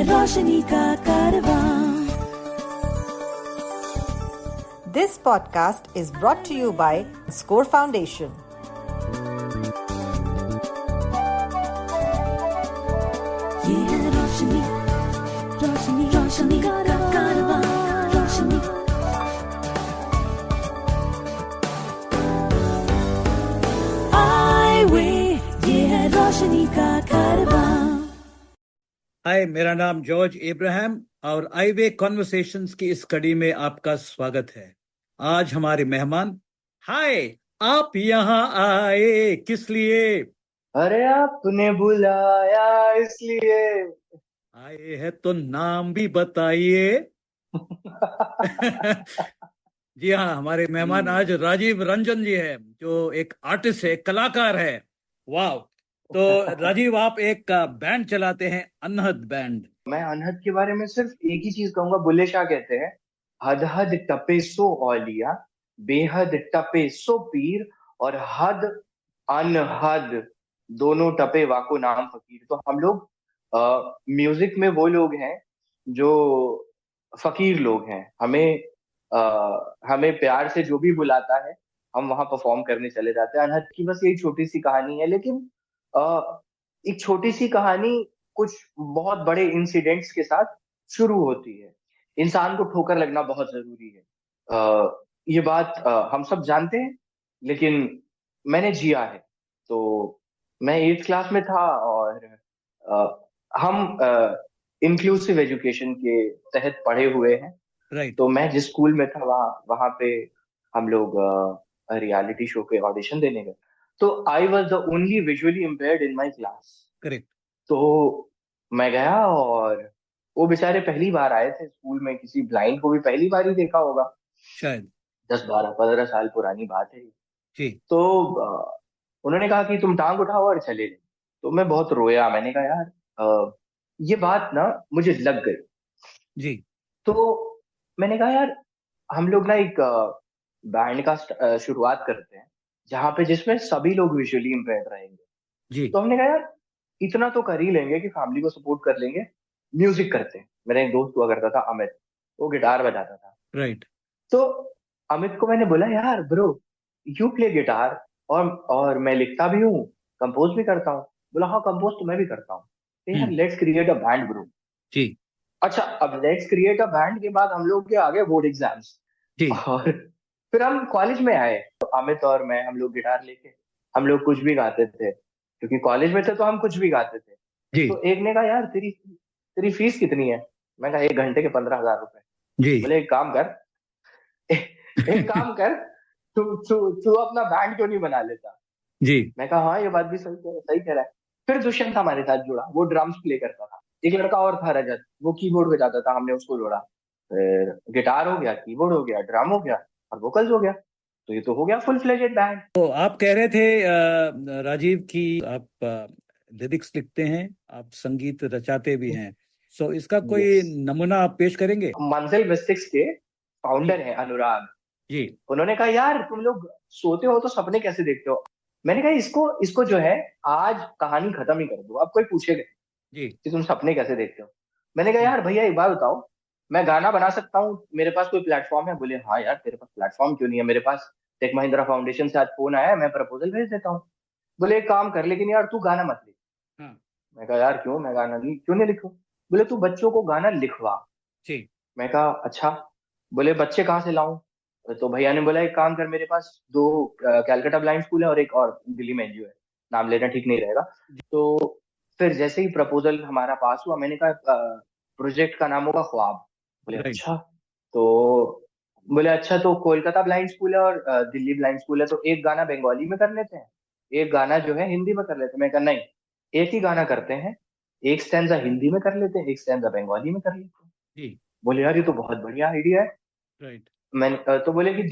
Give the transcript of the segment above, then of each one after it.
रोशनी का कारवां। This podcast is brought to you by Score Foundation. ये है रोशनी, रोशनी, रोशनी का कारवां, रोशनी। आए वे, ये है रोशनी का कारवां। हाय, मेरा नाम जॉर्ज इब्राहिम और आईवे कॉन्वर्सेशंस की इस कड़ी में आपका स्वागत है। आज हमारे मेहमान, हाय, आप यहाँ आए किस लिए? अरे आपने बुलाया इसलिए। आए हैं तो नाम भी बताइए। जी हाँ, हमारे मेहमान आज राजीव रंजन जी है, जो एक आर्टिस्ट है, कलाकार है। वाह। तो राजीव, आप एक बैंड चलाते हैं, अनहद बैंड। मैं अनहद के बारे में सिर्फ एक ही चीज कहूंगा, बुल्ले शाह कहते हैं, हद हद टपे सो औलिया, बेहद टपे सो पीर, और हद अनहद दोनों टपे वाको नाम फकीर। तो हम लोग म्यूजिक में वो लोग हैं जो फकीर लोग हैं। हमें प्यार से जो भी बुलाता है हम वहां परफॉर्म करने चले जाते हैं। अनहद की बस यही छोटी सी कहानी है, लेकिन एक छोटी सी कहानी कुछ बहुत बड़े इंसिडेंट्स के साथ शुरू होती है। इंसान को ठोकर लगना बहुत जरूरी है, ये बात हम सब जानते हैं, लेकिन मैंने जिया है। तो मैं 8th क्लास में था और हम इंक्लूसिव एजुकेशन के तहत पढ़े हुए हैं। राइट। तो मैं जिस स्कूल में था वहां पे हम लोग रियलिटी शो के ऑडिशन देने गए। तो I was the only visually impaired in my class. Correct. तो मैं गया और वो बेचारे पहली बार आए थे स्कूल में, किसी ब्लाइंड को भी पहली बार ही देखा होगा, शायद 10, 12, 15 साल पुरानी बात है। जी। तो उन्होंने कहा कि तुम टांग उठाओ और चले जाओ। तो मैं बहुत रोया। मैंने कहा यार ये बात ना मुझे लग गई। जी। तो मैंने कहा यार हम लोग ना एक बैंड का शुरुआत करते हैं जहाँ पे जिसमें सभी लोग विजुअली इम्पेयर्ड रहेंगे। जी। तो हमने कहा यार इतना तो कर ही लेंगे कि फैमिली को सपोर्ट कर लेंगे, म्यूजिक करते हैं। मेरा एक दोस्त हुआ करता था अमित, वो गिटार बजाता था। राइट। तो अमित को मैंने बोला यार ब्रो यू प्ले गिटार, और मैं लिखता भी हूँ, कंपोज भी करता हूँ। बोला हाँ कंपोज तो मैं भी करता हूँ। तो यार let's create a band bro. जी। अच्छा, अब लेट्स क्रिएट अ बैंड के बाद हम लोग के आगे बोर्ड एग्जाम्स, जी। और फिर हम कॉलेज में आए। तो अमित और मैं हम लोग गिटार लेके हम लोग कुछ भी गाते थे, क्योंकि कॉलेज में थे तो हम कुछ भी गाते थे। जी। तो एक ने कहा यार तेरी तेरी फीस कितनी है? मैं कहा 1 घंटे के 15,000 रुपए। जी। बोले एक काम कर, एक काम कर, तू तू तू अपना बैंड क्यों नहीं बना लेता? जी। मैं कहा हाँ ये बात भी सही कह रहा है। फिर दुष्यंत हमारे साथ जुड़ा, वो ड्रम्स प्ले करता था। एक लड़का और था रजत, वो कीबोर्ड बजाता था, हमने उसको जोड़ा। फिर गिटार हो गया, कीबोर्ड हो गया, ड्रम हो गया और वोकल्स हो गया। तो ये तो हो गया फुल फ्लेजेड बैंड। तो आप कह रहे थे राजीव की आप लिरिक्स लिखते हैं, आप संगीत रचाते भी हैं। सो इसका कोई Yes. नमूना आप पेश करेंगे? मंजिल मिस्टिक्स के फाउंडर जी। हैं अनुराग। जी। उन्होंने कहा यार तुम लोग सोते हो तो सपने कैसे देखते हो? मैंने कहा इसको इसको जो है आज कहानी खत्म ही कर दो, अब कोई पूछेगा जी। कि तुम सपने कैसे देखते हो। मैंने कहा यार भैया एक बात बताओ, मैं गाना बना सकता हूँ, मेरे पास कोई प्लेटफॉर्म है? बोले हाँ यार तेरे पास प्लेटफॉर्म क्यों नहीं है, मेरे पास टेक महिंद्रा फाउंडेशन से आज फोन आया है, मैं प्रपोजल भेज देता हूँ। बोले एक काम कर, लेकिन यार तू गाना मत लिख। हाँ। मैं कहा यार क्यों, मैं गाना नहीं क्यों नहीं लिखूं? बोले तू बच्चों को गाना लिखवा। जी। मैं कहा अच्छा। बोले बच्चे कहाँ से लाऊं? तो भैया ने बोला एक काम कर, मेरे पास 2 कैलकाटा ब्लाइंड स्कूल है और एक और दिल्ली में एनजीओ है, नाम लेना ठीक नहीं रहेगा। तो फिर जैसे ही प्रपोजल हमारा पास हुआ, मैंने कहा प्रोजेक्ट का नाम होगा ख्वाब। बोले राइट। अच्छा। तो बोले अच्छा तो कोलकाता ब्लाइंड स्कूल है और दिल्ली ब्लाइंड स्कूल है, तो एक गाना बंगाली में कर लेते हैं, एक गाना जो है हिंदी में कर लेते हैं। मैं कहा नहीं, एक ही गाना करते हैं, एक स्टैंजा हिंदी में कर लेते हैं, एक स्टैंजा बंगाली में कर लेते हैं। जी। बोले यार ये तो बहुत बढ़िया आइडिया है। राइट। मैंने तो बोले कि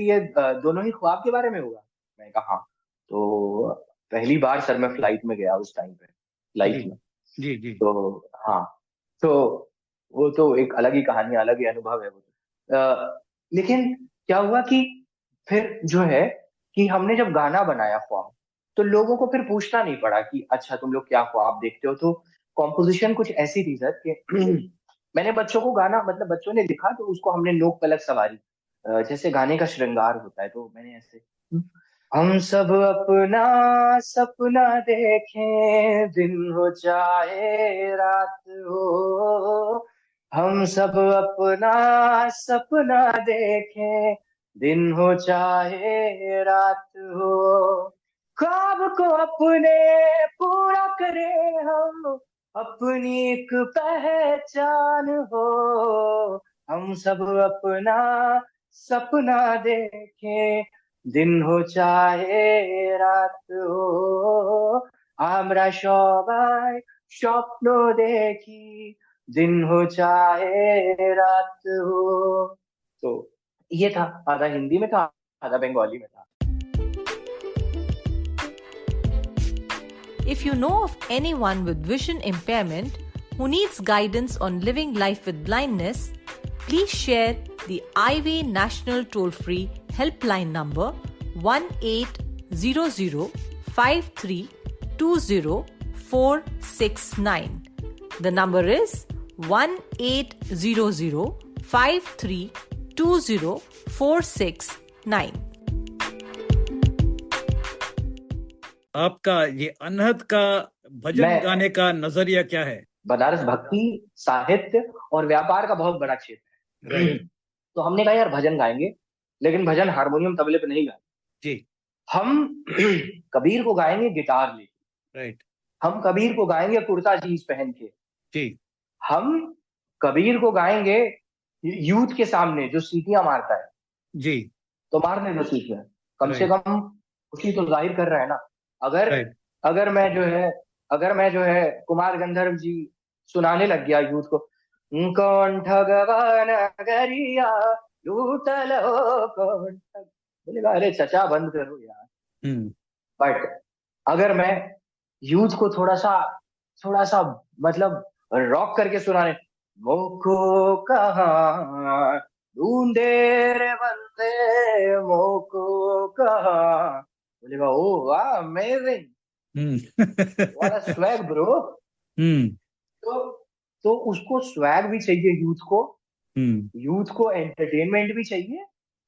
ये दोनों ही ख्वाब के बारे में होगा। मैंने कहा हाँ। तो पहली बार सर मैं फ्लाइट में गया उस टाइम पे, लाइफ जी। में। जी। जी। तो हाँ, तो वो तो एक अलग ही कहानी, अलग ही अनुभव है वो लेकिन क्या हुआ कि फिर जो है कि हमने जब गाना बनाया ख्वाब, तो लोगों को फिर पूछना नहीं पड़ा कि अच्छा तुम लोग क्या ख्वाब देखते हो। तो कॉम्पोजिशन कुछ ऐसी थी सर कि मैंने बच्चों को गाना, मतलब बच्चों ने लिखा तो उसको हमने नोक पलक सवारी, जैसे गाने का श्रृंगार होता है, तो मैंने ऐसे, हम सब अपना सपना देखें, दिन हो चाहे रात हो, हम सब अपना सपना देखें, दिन हो चाहे रात हो, ख्वाब को अपने पूरा करें हम, अपनी एक पहचान हो, हम सब अपना सपना देखें, दिन हो चाहे रात हो, আমরা সবাই স্বপ্ন দেখি, दिन हो चाहे रात हो। तो ये था, आधा हिंदी में था, आधा बंगाली में था। If you know of anyone with vision impairment who needs guidance on living life with blindness, please share the IWay National Toll-Free Helpline number 1800-5320-469. The number is 1800-5320-469. आपका ये अनहद का भजन गाने का नजरिया क्या है? बनारस भक्ति, साहित्य और व्यापार का बहुत बड़ा क्षेत्र है। तो हमने कहा यार भजन गाएंगे, लेकिन भजन हारमोनियम तबले पे नहीं गाएंगे जी। हम कबीर को गाएंगे गिटार लेके। राइट। हम कबीर को गाएंगे कुर्ता जीन्स पहन के। जी। हम कबीर को गाएंगे यूथ के सामने जो सीटियां मारता है। जी। तो मारने दो सीटियां, कम से कम खुशी तो जाहिर कर रहा है ना। अगर मैं जो है कुमार गंधर्व जी सुनाने लग गया यूथ को, कौन ठगवान गरिया लूटल हो कौन ठग, बोलेगा अरे चचा बंद करो यार। बट अगर मैं यूथ को थोड़ा सा मतलब रॉक करके सुनाने, मोको कहाँ ढूंढे रे बंदे मोको कहाँ, बोलेगा ओ वाह amazing, what a swag bro. तो उसको स्वैग भी चाहिए यूथ को, यूथ को एंटरटेनमेंट भी चाहिए,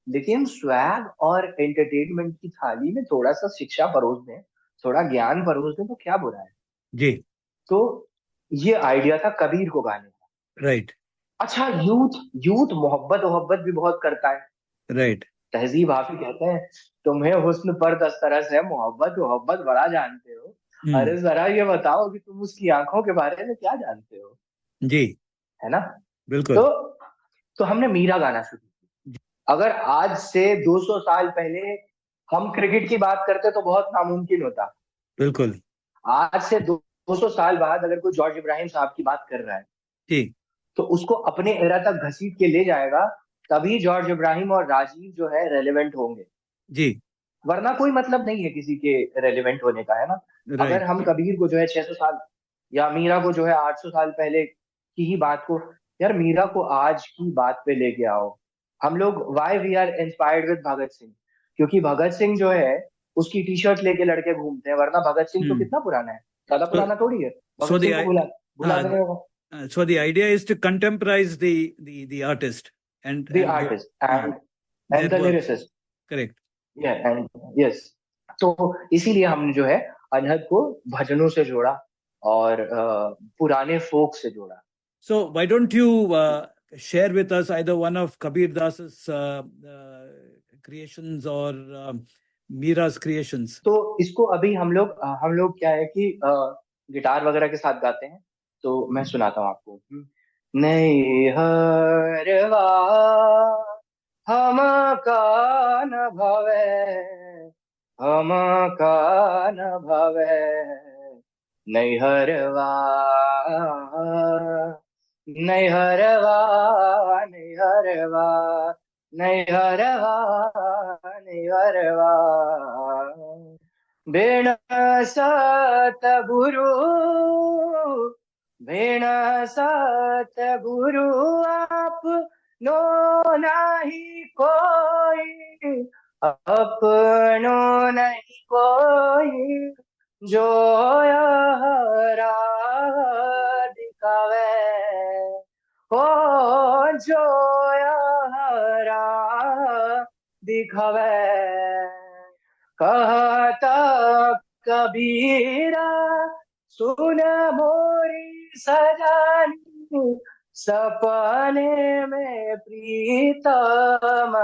लेकिन स्वैग और एंटरटेनमेंट की थाली में थोड़ा सा शिक्षा परोस दें, थोड़ा ज्ञान परोस दें तो क्या बुरा है जी। तो ये आइडिया था कबीर को गाने का। राइट। अच्छा, यूथ मोहब्बत भी बहुत करता है। राइट। तहजीब हाफिज कहते हैं तुम्हें हुस्न पर दस्तरस है, मोहब्बत बड़ा जानते हो। अरे जरा ये बताओ कि तुम उसकी आंखों के बारे में क्या जानते हो। जी। है ना। बिल्कुल। तो हमने मीरा गाना शुरू किया। अगर आज से 200 साल पहले हम क्रिकेट की बात करते तो बहुत नामुमकिन होता। बिल्कुल। आज से 200 साल बाद अगर कोई जॉर्ज इब्राहिम साहब की बात कर रहा है ठीक, तो उसको अपने एरा तक घसीट के ले जाएगा, तभी जॉर्ज इब्राहिम और राजीव जो है रेलेवेंट होंगे जी। वरना कोई मतलब नहीं है किसी के रेलेवेंट होने का, है ना। अगर हम कबीर को जो है 600 साल या मीरा को जो है 800 साल पहले की ही बात को, यार मीरा को आज की बात पे लेके आओ। हम लोग why we are inspired with Bhagat Singh, क्योंकि भगत सिंह जो है उसकी टी शर्ट लेके लड़के घूमते हैं, वरना भगत सिंह तो कितना पुराना है, ज्यादा पुराना थोड़ी है। भगत सिंह को भुला देने होगा। So the idea is to contemporize the artist and the artist and the lyricist. Correct. Yeah, and yes. तो इसीलिए हमने जो है अनहद को भजनों से जोड़ा और पुराने फोक से जोड़ा। So why don't you share with us either one of Kabir Das's creations or Mira's creations? तो इसको अभी हम लोग क्या है कि गिटार वगैरह के साथ गाते हैं, तो मैं सुनाता हूँ आपको। नैहरवा हम का न भवे, हम का न भवे, नैहरवा नैहरवा नैहरवा नैहरवा नैहरवा, बेण सतगुरु भेण सतगुरु आप नो नहीं कोई, अपनो नहीं कोई जो हरा दिखावे, कहता कबीरा सुन मोरी सजानी, सपने में प्रीतम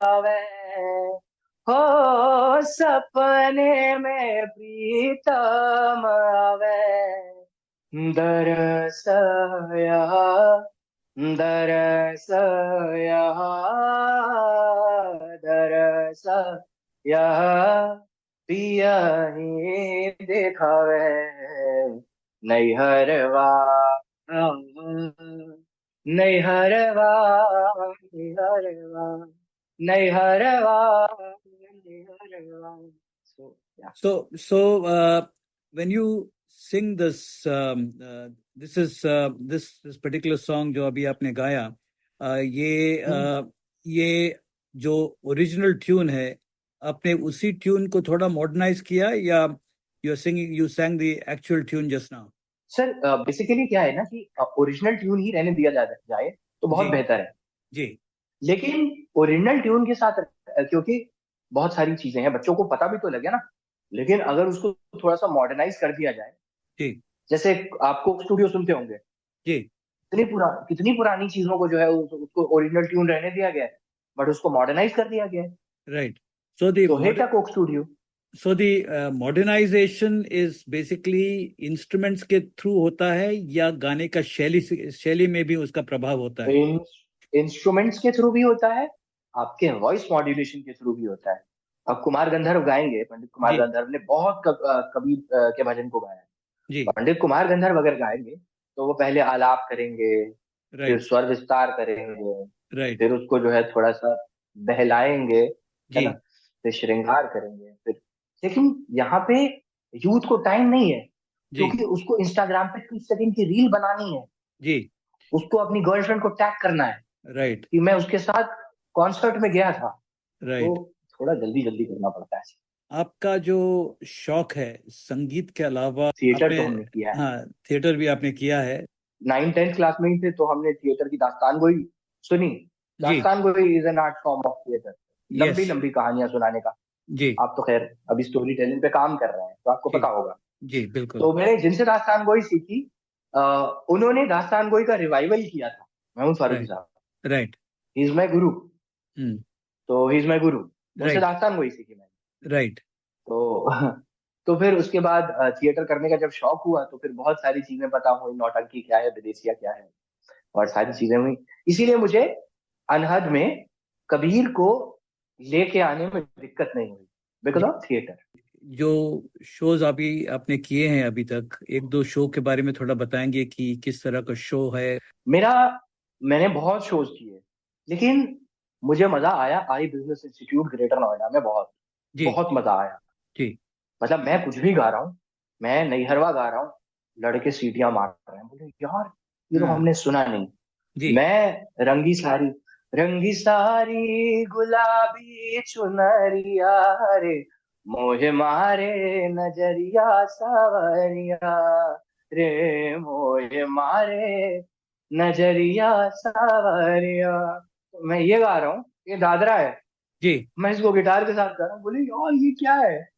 आवे, हो सपने में प्रीतम आवे, दरस यहाँ, दरस यहाँ, दरस यहाँ, पिया ही दिखावे, नैहरवा नैहरवा नैहरवा नैहरवा नैहरवा. So, when you sing this, this particular song जो अभी आपने गाया, ये जो ओरिजिनल ट्यून है, आपने उसी ट्यून को थोड़ा मॉडर्नाइज किया या you sang the actual tune just now? Sir basically क्या है ना कि ओरिजिनल ट्यून ही रहने दिया जाए तो बहुत जी. बेहतर है जी. लेकिन ओरिजिनल ट्यून के साथ क्योंकि बहुत सारी चीजें हैं, बच्चों को पता भी तो लगे ना, लेकिन अगर उसको थोड़ा सा मॉडर्नाइज कर दिया जाए, जी. जैसे आप कोक स्टूडियो सुनते होंगे, जी. कितनी पुरानी चीजों को जो है उसको ओरिजिनल ट्यून रहने दिया गया है, बट उसको मॉडर्नाइज कर दिया गया है. राइट. So है क्या Coke studio? So the modernization is basically instruments के थ्रू होता है या गाने का शैली में भी उसका प्रभाव होता है? इंस्ट्रूमेंट्स के थ्रू भी होता है, आपके वॉइस मॉड्यूलेशन के थ्रू भी होता है. अब कुमार गंधर्व गाएंगे, पंडित कुमार गंधर्व ने बहुत कबीर के भजन को गाया है. पंडित कुमार गंधर्व अगर गाएंगे तो वो पहले आलाप करेंगे, फिर स्वर विस्तार करेंगे, फिर उसको जो है थोड़ा सा बहलाएंगे, है ना, फिर श्रृंगार करेंगे, फिर. लेकिन यहाँ पे यूथ को टाइम नहीं है, क्योंकि उसको इंस्टाग्राम पे 30 सेकंड की रील बनानी है जी, उसको अपनी गर्लफ्रेंड को टैग करना है, राइट, कि मैं उसके साथ कॉन्सर्ट में गया था, राइट. तो थोड़ा जल्दी जल्दी करना पड़ता है. आपका जो शौक है संगीत के अलावा, थिएटर तो हमने किया है. हाँ, थिएटर भी आपने किया है. 9th-10th क्लास में ही थे तो हमने थिएटर की दास्तान गोई सुनी. दास्तान गोई is an art form of theatre, लंबी लंबी कहानियां सुनाने का. जी. आप तो खैर अभी स्टोरी टेलिंग पे काम कर रहे हैं तो आपको पता होगा. जी बिल्कुल. तो मैंने जिनसे दास्तान गोई सीखी, उन्होंने दास्तान गोई का रिवाइवल किया था, महमूद फारूकी साहब. राइट. ही इज माय गुरु. तो ही इज माय गुरु, उनसे दास्तान गोई सीखी मैंने. राइट. तो फिर उसके बाद थिएटर करने का जब शौक हुआ तो फिर बहुत सारी चीजें पता हुई, नौटंकी क्या है, विदेशिया क्या है, और सारी चीजें हुई. इसीलिए मुझे अनहद में कबीर को लेके आने में दिक्कत नहीं हुई, बिकॉज ऑफ थिएटर. जो शोज अभी आपने किए हैं अभी तक, एक दो शो के बारे में थोड़ा बताएंगे कि किस तरह का शो है? मैंने बहुत शोज किए, लेकिन मुझे मजा आया I business institute greater Noida में. बहुत मजा आया जी. मतलब मैं कुछ भी गा रहा हूँ, मैं नैहरवा गा रहा हूँ, लड़के सीटियां मार रहे हैं, बोले यार ये तो हमने सुना नहीं जी. मैं रंगी सारी गुलाबी चुनरिया रे, मोहे मारे नजरिया सावरिया रे, मोहे मारे नजरिया सावरिया. तो मैं ये गा रहा हूँ, ये दादरा है जी, मैं इसको गिटार के साथ गा रहा हूँ. बोले यार ये क्या है?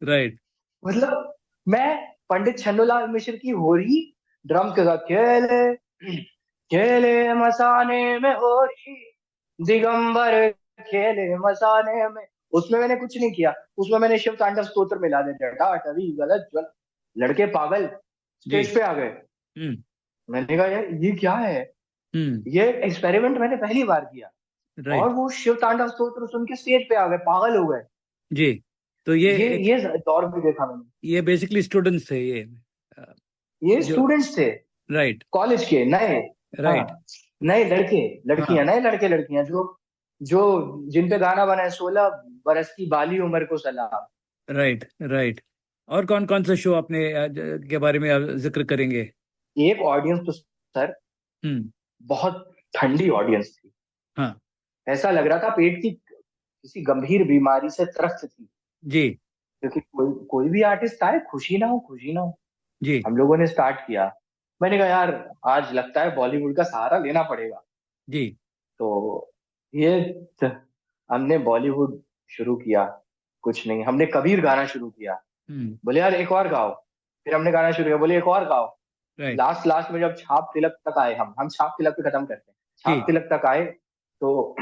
राइट. मतलब मैं पंडित छन्नूलाल मिश्र की होरी ड्रम के साथ खेले मसाने में होरी, दिगंबर खेले मसाने में, उसमें मैंने कुछ नहीं किया. उसमें मैंने शिव तांडव स्तोत्र मिला दिया, टवी गलत ज्वल. लड़के पागल स्टेज पे आ गए. मैंने कहा यार ये क्या है? ये एक्सपेरिमेंट मैंने पहली बार किया. और वो शिव तांडव स्तोत्र सुन के स्टेज पे आ गए, पागल हो गए जी. तो ये दौर भी देखा मैंने. ये बेसिकली स्टूडेंट्स थे, ये स्टूडेंट्स थे, राइट, कॉलेज के नए, राइट, नए लड़के लड़कियां, नए लड़के लड़कियां जो जिन पे गाना बना है 16 बरस की बाली उम्र को सलाम. Right, right. और कौन कौन सा शो आपने के बारे में आप जिक्र करेंगे? एक ऑडियंस तो सर बहुत ठंडी ऑडियंस थी. हाँ, ऐसा लग रहा था पेट की किसी गंभीर बीमारी से त्रस्त थी जी. क्योंकि कोई भी आर्टिस्ट आए खुशी ना हो जी. हम लोगों ने स्टार्ट किया. मैंने कहा यार आज लगता है बॉलीवुड का सहारा लेना पड़ेगा जी. तो ये हमने बॉलीवुड शुरू किया, कुछ नहीं, हमने कबीर गाना शुरू किया, बोले यार एक और गाओ, फिर हमने गाना शुरू किया, बोले एक और गाओ, राइट, लास्ट में जब छाप तिलक तक आए, हम छाप तिलक पे खत्म करते हैं, छाप तिलक तक आए तो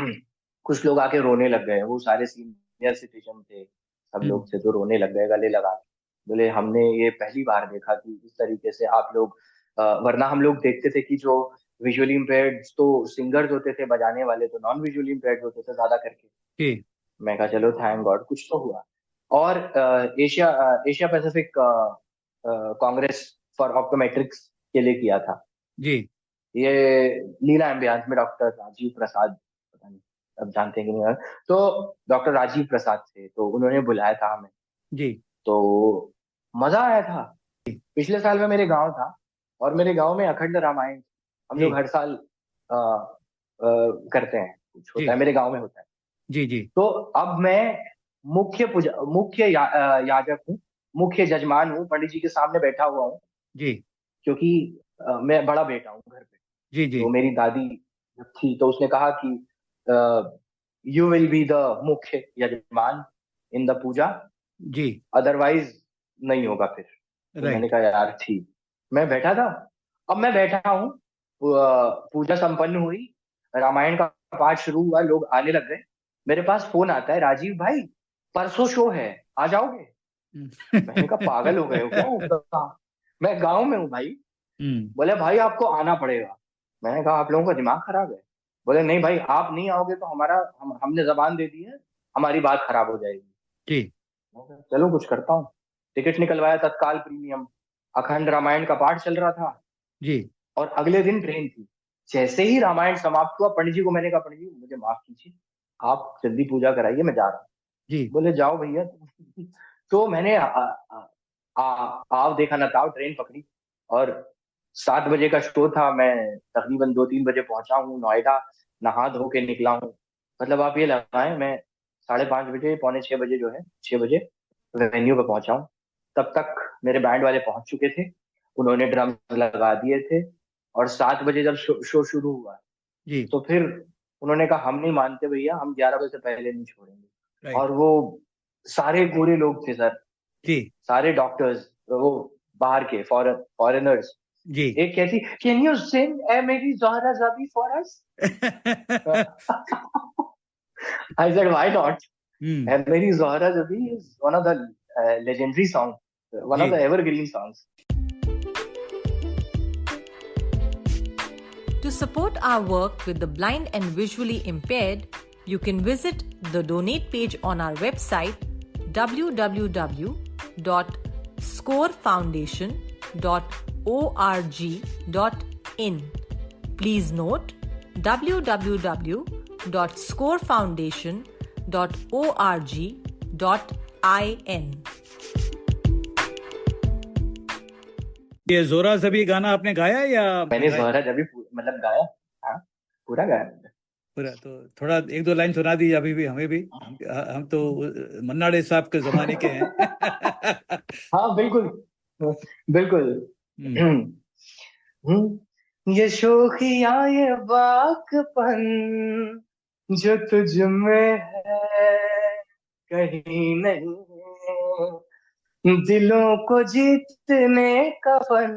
कुछ लोग आके रोने लग गए, वो सारे सीनियर सिटीजन थे, सब लोग थे, तो रोने लग गए गले लगा के। बोले हमने ये पहली बार देखा कि इस तरीके से आप लोग, वरना हम लोग देखते थे कि जो विजुअली इम्पेयर्ड तो सिंगर्स होते थे बजाने वाले, तो नॉन विजुअली इम्पेयर्ड होते थे ज्यादा करके। मैं कहा चलो थैंक गॉड कुछ तो हुआ। और एशिया पैसिफिक कांग्रेस फॉर ऑप्टोमेट्रिक्स के लिए किया था जी, ये लीला एम्बियंस में डॉक्टर राजीव प्रसाद, पता नहीं अब जानते हैं कि नहीं, तो डॉक्टर राजीव प्रसाद थे, तो उन्होंने बुलाया था हमें जी, तो मजा आया था। पिछले साल में मेरे गांव था और मेरे गांव में अखंड रामायण हम लोग हर साल करते हैं, कुछ होता है मेरे गांव में होता है। जी, जी, तो अब मैं याजक हूँ, मुख्य जजमान हूँ, पंडित जी के सामने बैठा हुआ हूँ जी, क्योंकि मैं बड़ा बेटा हूँ घर पे। जी, जी, तो मेरी दादी जब थी तो उसने कहा कि यू विल बी द मुख्य यजमान in the Puja, ji, otherwise नहीं होगा फिर। तो मैंने राइट, कहा यार ठीक, मैं बैठा था। अब मैं बैठा हूँ, पूजा संपन्न हुई, रामायण का पाठ शुरू हुआ, लोग आने लग गए, मेरे पास फोन आता है, राजीव भाई परसों शो है, आ जाओगे? मैंने कहा पागल हो गए हो क्या, मैं गांव में हूँ भाई। बोले भाई आपको आना पड़ेगा। मैंने कहा आप लोगों का दिमाग खराब है? बोले नहीं भाई, आप नहीं आओगे तो हमने जबान दे दी है, हमारी बात खराब हो जाएगी। जी, मैंने कहा, चलो कुछ करता हूँ। टिकट निकलवाया तत्काल प्रीमियम, अखंड रामायण का पाठ चल रहा था जी, और अगले दिन ट्रेन थी। जैसे ही रामायण समाप्त हुआ, पंडित जी को मैंने कहा पंडित जी मुझे माफ कीजिए, आप जल्दी पूजा कराइए, मैं जा रहा हूँ। जी, बोले जाओ भैया। तो मैंने आव देखा ना ताव ट्रेन पकड़ी और 7 बजे का शो था, मैं तकरीबन 2-3 बजे पहुंचा हूँ नोएडा, नहा धो के निकला हूँ। मतलब आप ये लगाएं, मैं 5:30 बजे, पौने 6 बजे जो है, 6 बजे वेन्यू पे पहुंचा हूँ। तब तक मेरे बैंड वाले पहुंच चुके थे, उन्होंने ड्रम लगा दिए थे और 7 बजे जब शो शुरू हुआ जी, तो फिर उन्होंने कहा हम नहीं मानते भैया, हम 11 बजे से पहले नहीं छोड़ेंगे। राइट, और वो सारे गोरे लोग थे सर, जी, सारे डॉक्टर्स, वो बाहर के फॉरेनर्स। जी। एक कहती कैन यू सिंग ए मेरी जोहरा जबी for us. I said why not, ए मेरी जोहरा जबी is one of the legendary song, one of the जी, evergreen songs. To support our work with the blind and visually impaired, you can visit the donate page on our website www.scorefoundation.org.in. Please note www.scorefoundation.org.in. ये जोरा जबी गाना आपने गाया या मैंने जोहरा जबी मतलब गाया, हाँ पूरा गाया मैंने। पूरा? तो थोड़ा एक दो लाइन सुना दी अभी भी हमें भी, हम तो मन्ना डे साहब के जमाने के हैं। हाँ बिल्कुल बिल्कुल। ये शोखिया ये बाकपन जो तुझ में है कहीं नहीं, दिलों को जीतने का फन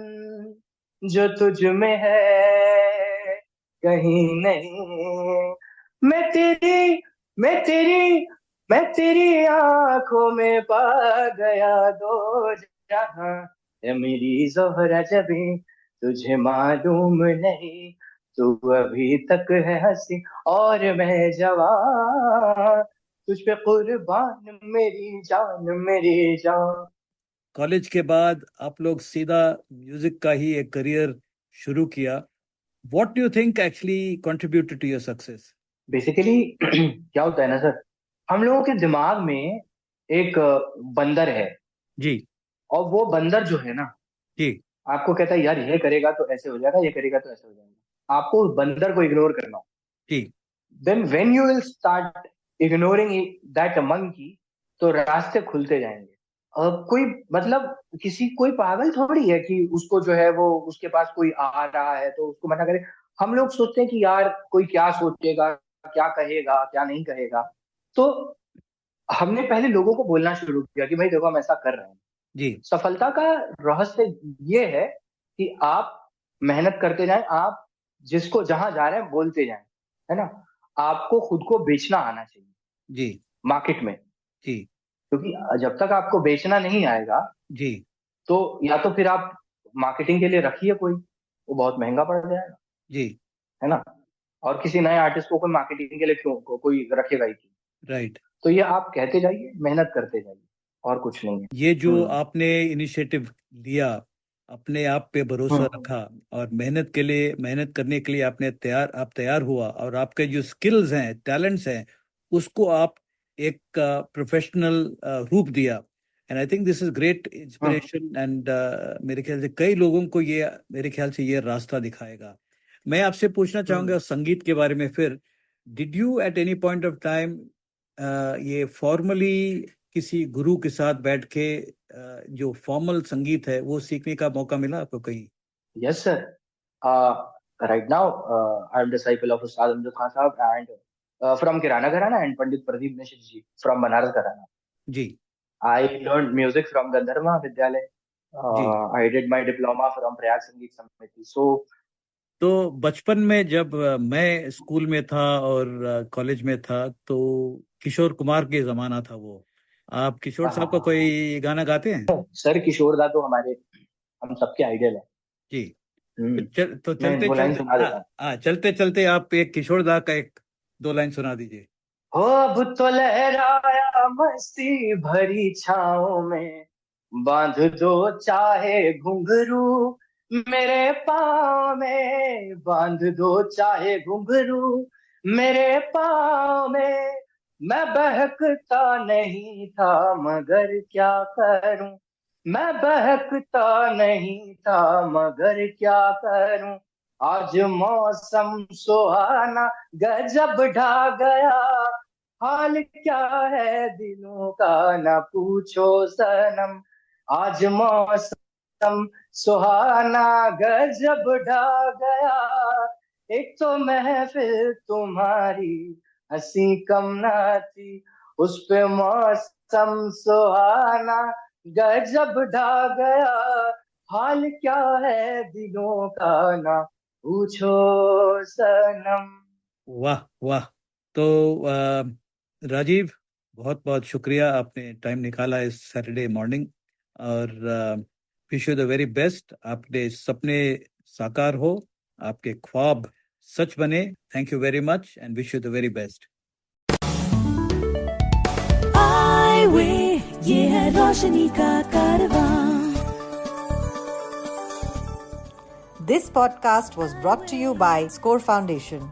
जो तुझ में है कहीं नहीं। मैं तेरी मैं तेरी मैं तेरी आंखों में पा गया दो जहां, है मेरी जोहरा जबी तुझे मालूम नहीं, तू अभी तक है हंसी और मैं जवान, तुझ पे कुर्बान मेरी जान मेरी जान। कॉलेज के बाद आप लोग सीधा म्यूजिक का ही एक करियर शुरू किया। What do you think actually contributed to your success? Basically क्या होता है ना सर, हम लोगों के दिमाग में एक बंदर है जी, और वो बंदर जो है ना, जी, आपको कहता है यार ये करेगा तो ऐसे हो जाएगा, ये करेगा तो ऐसे हो जाएगा, आपको उस बंदर को इग्नोर करना हो। जी, then when you will start ignoring that monkey, तो रास्ते खुलते जाएंगे। कोई मतलब कोई पागल थोड़ी है कि उसको जो है वो उसके पास कोई आ रहा है तो उसको मना करे। हम लोग सोचते हैं कि यार कोई क्या सोचेगा, क्या कहेगा, क्या नहीं कहेगा। तो हमने पहले लोगों को बोलना शुरू किया कि भाई देखो हम ऐसा कर रहे हैं। जी सफलता का रहस्य ये है कि आप मेहनत करते जाएं, आप जिसको जहां जा रहे हैं बोलते जाएं, है ना। आपको खुद को बेचना आना चाहिए जी मार्केट में, जी क्योंकि जब तक आपको बेचना नहीं आएगा जी तो या तो फिर आप मार्केटिंग के लिए रखिए कोई, वो बहुत महंगा पड़ जाएगा, जी है ना। और किसी नए आर्टिस्ट को कोई मार्केटिंग के लिए क्यों कोई रखेगा ही क्यों। राइट। तो ये आप कहते जाइए, मेहनत करते जाइए, और कुछ नहीं है। ये जो हम्म आपने इनिशिएटिव लिया, अपने आप पे भरोसा हम्म रखा और मेहनत करने के लिए आप तैयार हुआ, और आपके जो स्किल्स हैं, टैलेंट्स हैं, उसको आप एक प्रोफेशनल रूप दिया। And I think this is great hmm inspiration, and मेरे ख्याल से कई लोगों को ये रास्ता दिखाएगा। मैं आपसे पूछना चाहूंगा हम्म। संगीत के बारे में फिर। Did you at any point of time ये फॉर्मली किसी गुरु के साथ बैठ के जो फॉर्मल संगीत है वो सीखने का मौका मिला आपको कहीं? Yes, sir. Right now, I am disciple of Ustad Amjad Khan Sahab and from Kirana Gharana and Pandit Pradeep Mishra ji from Banaras Gharana. Ji I learned music from Gandharv Vidyalaya. Ji. I did my diploma from Prayag Sangeet Samiti. So, तो बचपन में जब मैं school में था और college में था, तो किशोर कुमार के जमाना था वो। आप किशोर साहब का कोई गाना गाते हैं? सर किशोर दा तो हमारे हम सबके आइडियल है। जी। हम्म, तो मैं चलते वो लाइन चलते सुना देता हूँ। चलते चलते आप एक किशोर दा का एक दो लाइन सुना दीजिए। हो अब तो लहराया मस्ती भरी छाओं में, बांध दो चाहे घुंघरू मेरे पाँव में, बांध दो चाहे घुंघरू मेरे पाँव में। मैं बहकता नहीं था मगर क्या करूं, मैं बहकता नहीं था मगर क्या करूं। आज मौसम सुहाना गजब ढा गया, हाल क्या है दिलों का न पूछो सनम। आज मौसम सुहाना गजब ढा गया, एक तो महफिल तुम्हारी हंसी कम ना थी, उस पे मौसम सुहाना गजब ढा गया, हाल क्या है दिलों का ना पूछो सनम। वाह वाह। तो राजीव, बहुत बहुत शुक्रिया, आपने टाइम निकाला इस सैटरडे मॉर्निंग, और wish you the very best. आपके सपने साकार हो, आपके ख्वाब सच बने। Thank you very much and wish you the very best. आई वे ये है रोशनी का कारवां। This podcast was brought to you by Score Foundation.